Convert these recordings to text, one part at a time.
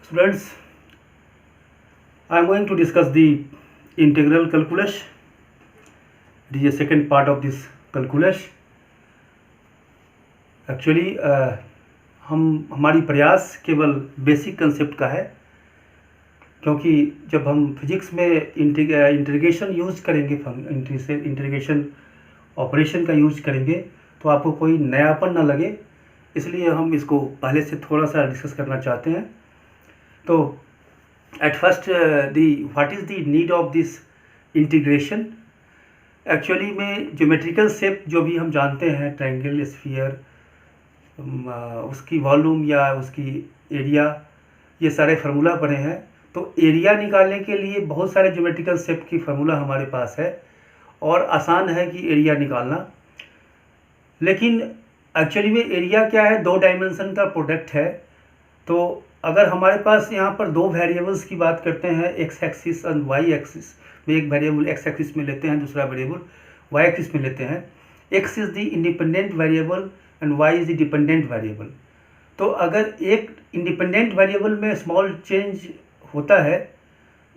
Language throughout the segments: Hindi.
Students, I am going to discuss the integral calculus. It is a second part of this calculus. Actually, हमारी प्रयास केवल बेसिक कंसेप्ट का है, क्योंकि जब हम फिजिक्स में इंटीग्रेशन यूज करेंगे, इंटीग्रेशन ऑपरेशन का यूज करेंगे तो आपको कोई नयापन ना लगे, इसलिए हम इसको पहले से थोड़ा सा डिस्कस करना चाहते हैं। तो at first what is the need of this integration. Actually में ज्योमेट्रिकल शेप जो भी हम जानते हैं, ट्रायंगल, स्फीयर, उसकी वॉल्यूम या उसकी एरिया, ये सारे फार्मूला पढ़े हैं। तो एरिया निकालने के लिए बहुत सारे ज्योमेट्रिकल शेप की फार्मूला हमारे पास है और आसान है कि एरिया निकालना। लेकिन एक्चुअली में एरिया क्या है, दो डायमेंशन का प्रोडक्ट है। तो अगर हमारे पास यहाँ पर दो वेरिएबल्स की बात करते हैं, एक्स एक्सिस और वाई एक्सिस में, एक वेरिएबल एक्स एक्सिस में लेते हैं, दूसरा वेरिएबल वाई एक्सिस में लेते हैं। X is the independent variable and Y is the dependent variable. तो अगर एक इंडिपेंडेंट वेरिएबल में स्मॉल चेंज होता है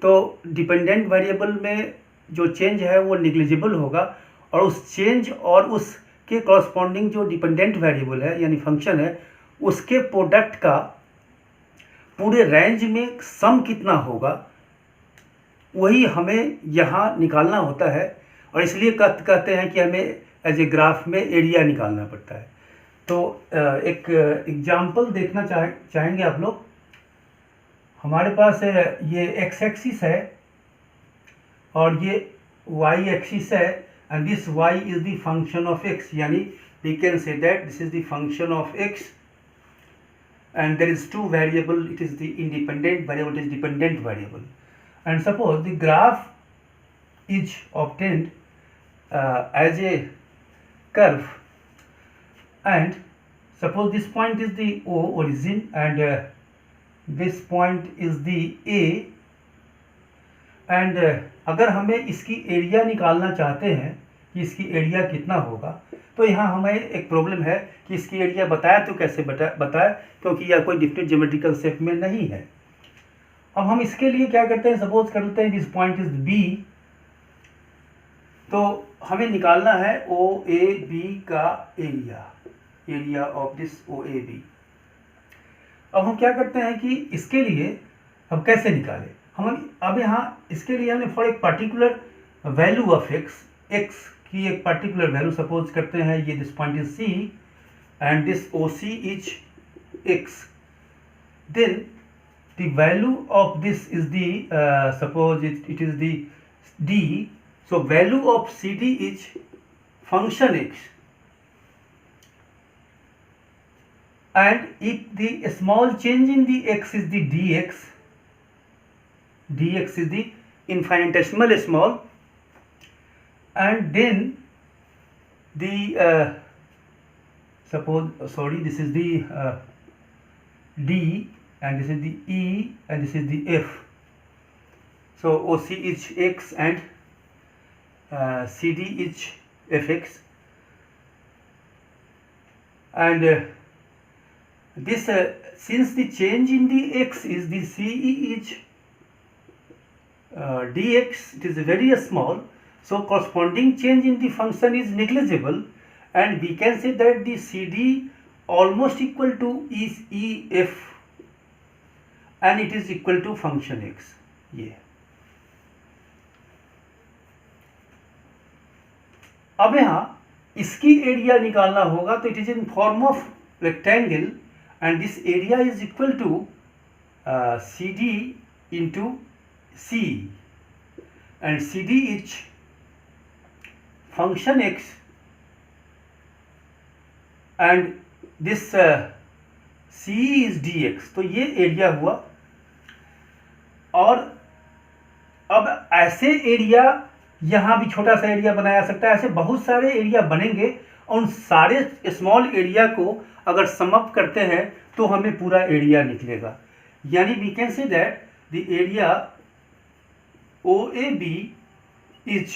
तो डिपेंडेंट वेरिएबल में जो चेंज है वो निग्लिजिबल होगा, और उस चेंज और उसके कॉरस्पॉन्डिंग जो डिपेंडेंट वेरिएबल है यानी फंक्शन है, उसके प्रोडक्ट का पूरे रेंज में सम कितना होगा, वही हमें यहाँ निकालना होता है। और इसलिए कहते हैं कि हमें एज ए ग्राफ में एरिया निकालना पड़ता है। तो एक एग्जाम्पल देखना चाहेंगे आप लोग। हमारे पास ये एक्स एक्सिस है और ये वाई एक्सिस है, and this Y is the function of X, यानी we can say that this is the function of X, and there is two variable, it is the independent variable, it is dependent variable. And suppose the graph is obtained as a curve, and suppose this point is the O origin and this point is the A, and अगर हमें इसकी एरिया निकालना चाहते हैं कि इसकी एरिया कितना होगा, तो यहाँ हमें एक प्रॉब्लम है कि इसकी एरिया बताया तो कैसे बताए, क्योंकि यह कोई डिफरेंट ज्योमेट्रिकल शेप में नहीं है। अब हम इसके लिए क्या करते हैं, सपोज कर लेते हैं दिस पॉइंट इज बी, तो हमें निकालना है ओ ए बी का area of this O A B. अब हम क्या करते हैं कि इसके लिए हम कैसे निकालें, हम अब यहाँ इसके लिए हमने फॉर एक पर्टिकुलर वैल्यू ऑफ एक्स की एक पर्टिकुलर वैल्यू सपोज करते हैं, ये this point is C and this O C is X, then the value of this is the suppose it is the D, so value of C D is function X, and if the small change in the x is the dx is the infinitesimal small, and then the this is the d and this is the e and this is the f, so OC is x and CD is fx, and this since the change in the x is the CE is dx, it is very small, so corresponding change in the function is negligible, and we can say that the CD almost equal to is EF and it is equal to function x. ये अब यहाँ इसकी एरिया निकालना होगा, तो it is in form of rectangle, and this area is equal to CD into C, and CD is function x, and this C is dx, तो ये एरिया हुआ। और अब ऐसे एरिया यहाँ भी छोटा सा एरिया बनाया जा सकता है, ऐसे बहुत सारे एरिया बनेंगे, और उन सारे स्मॉल एरिया को अगर सम अप करते हैं तो हमें पूरा एरिया निकलेगा। यानी we can say that the area O A B is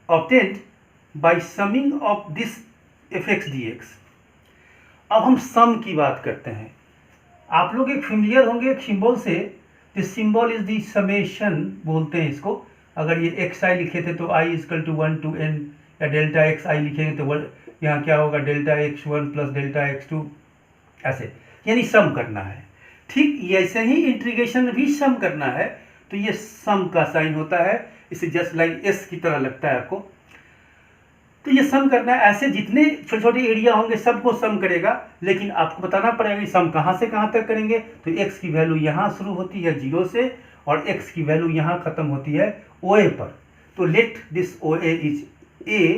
obtained by summing of this F X D X. अब हम सम की बात करते हैं। आप लोग एक फेमिलियर होंगे एक सिंबल से, this symbol is the summation बोलते हैं इसको। अगर ये एक्स आई लिखे थे तो आई इजकल टू 1 to n, या डेल्टा एक्स आई लिखेंगे तो यहाँ क्या होगा delta x 1 plus delta x 2, ऐसे, यानी सम करना है। ठीक ऐसे ही इंटीग्रेशन भी सम करना है, तो ये सम का साइन होता है, इसे जस्ट लाइक एस की तरह लगता है आपको। तो ये सम करना है, ऐसे जितने छोटे छोटे एरिया होंगे सबको सम करेगा, लेकिन आपको बताना पड़ेगा कि सम कहाँ से कहाँ तक करेंगे। तो एक्स की वैल्यू यहाँ शुरू होती है 0 से, और एक्स की वैल्यू यहाँ खत्म होती है ओ ए पर। तो let this O A is A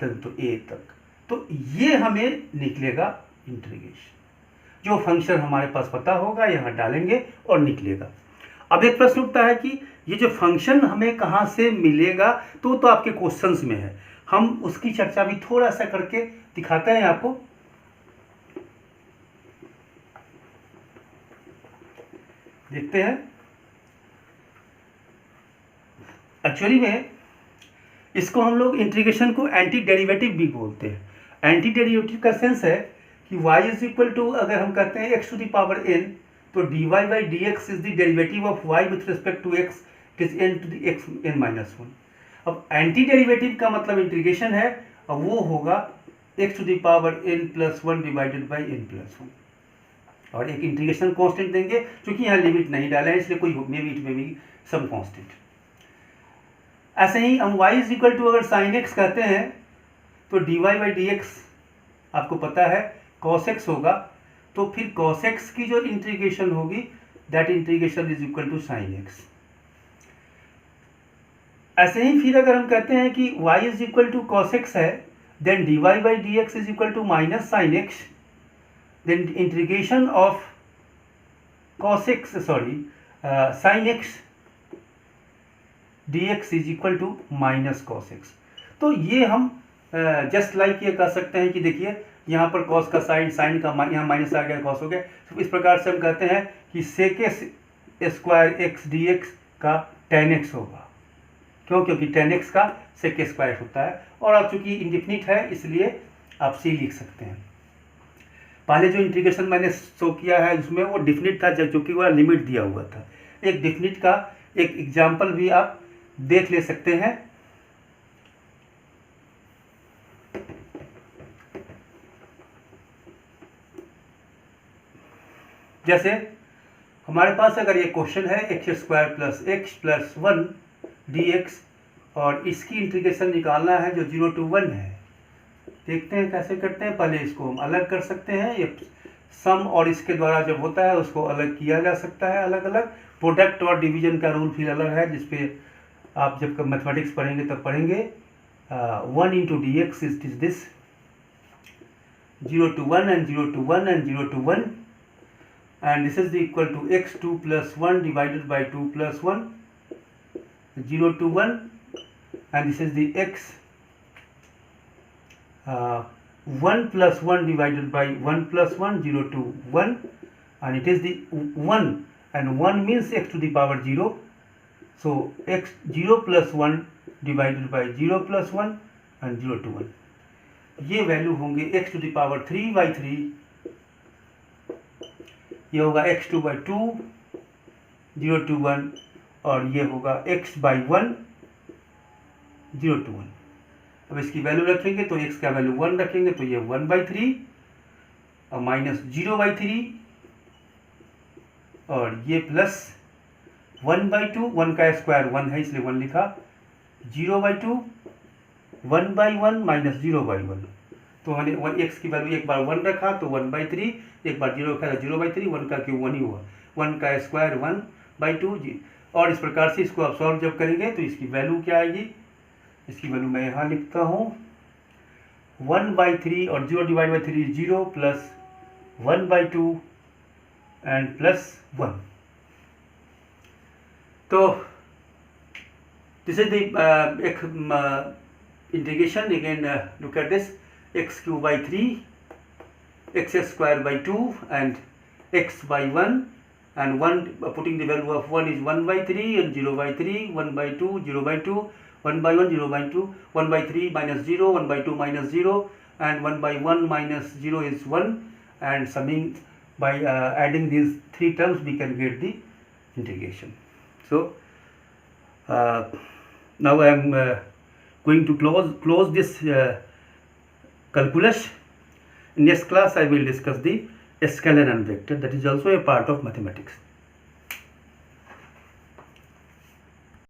तक, तो ए तक, तो ये हमें निकलेगा इंटीग्रेशन। जो फंक्शन हमारे पास पता होगा यहाँ डालेंगे और निकलेगा। अब एक प्रश्न उठता है कि ये जो फंक्शन हमें कहाँ से मिलेगा, तो आपके क्वेश्चंस में है, हम उसकी चर्चा भी थोड़ा सा करके दिखाते हैं आपको। देखते हैं। एक्चुअली में इसको हम लोग इंटीग्रेशन को एंटी डेरिवेटिव भी बोलते हैं। एंटी डेरिवेटिव का सेंस है कि y इज इक्वल टू, अगर हम कहते हैं x to the power n, तो dy by d x is the derivative of y with respect to x, it is n to the x n minus 1। अब एंटी डेरिवेटिव का मतलब इंटीग्रेशन है, और वो होगा x to the power n plus 1 divided by n plus 1, और एक इंटीग्रेशन कांस्टेंट देंगे, क्योंकि यहाँ लिमिट नहीं डाला है इसलिए कोई मे भी सम कांस्टेंट। ऐसे ही हम y इज इक्वल टू, अगर साइन x कहते हैं तो dy बाई डी एक्स आपको पता है cos x होगा, तो फिर cos x की जो इंटीग्रेशन होगी that integration is equal to sine x। ऐसे ही फिर अगर हम कहते हैं कि y is equal to cos x है, then dy by d x is equal to minus sine x, then integration of cos x sine x dx is equal to minus cos x। तो ये हम जस्ट लाइक ये कह सकते हैं कि देखिए यहाँ पर cos का साइन, साइन का यहाँ माइनस आ गया, cos हो गया। तो इस प्रकार से हम कहते हैं कि sec square x D x का tan x होगा। क्यों? क्योंकि tan x का sec स्क्वायर होता है, और अब चूंकि इंडिफिनिट है इसलिए आप c लिख सकते हैं। पहले जो इंटीग्रेशन मैंने शो किया है उसमें वो डिफिनिट था, जो कि वह लिमिट दिया हुआ था। एक डिफिनिट का एक एग्जाम्पल भी आप देख ले सकते हैं। जैसे हमारे पास अगर ये क्वेश्चन है x square plus x plus 1 dx, और इसकी इंटीग्रेशन निकालना है जो 0 to 1 है। देखते हैं कैसे करते हैं। पहले इसको हम अलग कर सकते हैं, ये सम और इसके द्वारा जब होता है उसको अलग किया जा सकता है, अलग अलग। प्रोडक्ट और डिवीजन का रूल फिर अलग है, जिसपे आप जब मैथमेटिक्स पढ़ेंगे तब पढ़ेंगे। 1 into D x is this 0 to 1 and 0 to 1 and 0 to 1, and this is the equal to x2 plus 1 divided by 2 plus 1, 0 to 1, and this is the x 1 plus 1 divided by 1 plus 1, 0 to 1, and it is the 1, and 1 means x to the power 0, so x 0 plus 1 divided by 0 plus 1 and 0 to 1। ये वैल्यू होंगे x to the power 3 by 3, ये होगा x2 by 2, 0 to 1, और ये होगा x by 1, 0 to 1। अब इसकी वैल्यू रखेंगे तो x का वैल्यू 1 रखेंगे तो ये 1 by 3 और माइनस 0 by 3, और ये प्लस 1 by 2, 1 का स्क्वायर 1 है इसलिए 1 लिखा, 0 by 2, 1 by 1 माइनस 0 by 1। तो हमने x की वैल्यू एक बार 1 रखा तो 1 by 3, एक बार 0 रखा तो 0 by 3, 1 का क्यों 1 ही हुआ, 1 का स्क्वायर 1 by 2 जी। और इस प्रकार से इसको आप सॉल्व जब करेंगे तो इसकी वैल्यू क्या आएगी, इसकी वैल्यू मैं यहाँ लिखता हूँ 1 by 3 और 0 divide by 3 0 plus 1 by 2 and plus 1। तो this is the integration again. Look at this, x cube by 3, x square by 2 and x by 1, and 1 putting the value of 1 is 1 by 3 and 0 by 3, 1 by 2, 0 by 2, 1 by 1, 0 by 2, 1 by 3 minus 0, 1 by 2 minus 0, and 1 by 1 minus 0 is 1, and summing by adding these three terms we can get the integration. So now I am going to close this calculus. In next class I will discuss the scalar and vector, that is also a part of mathematics.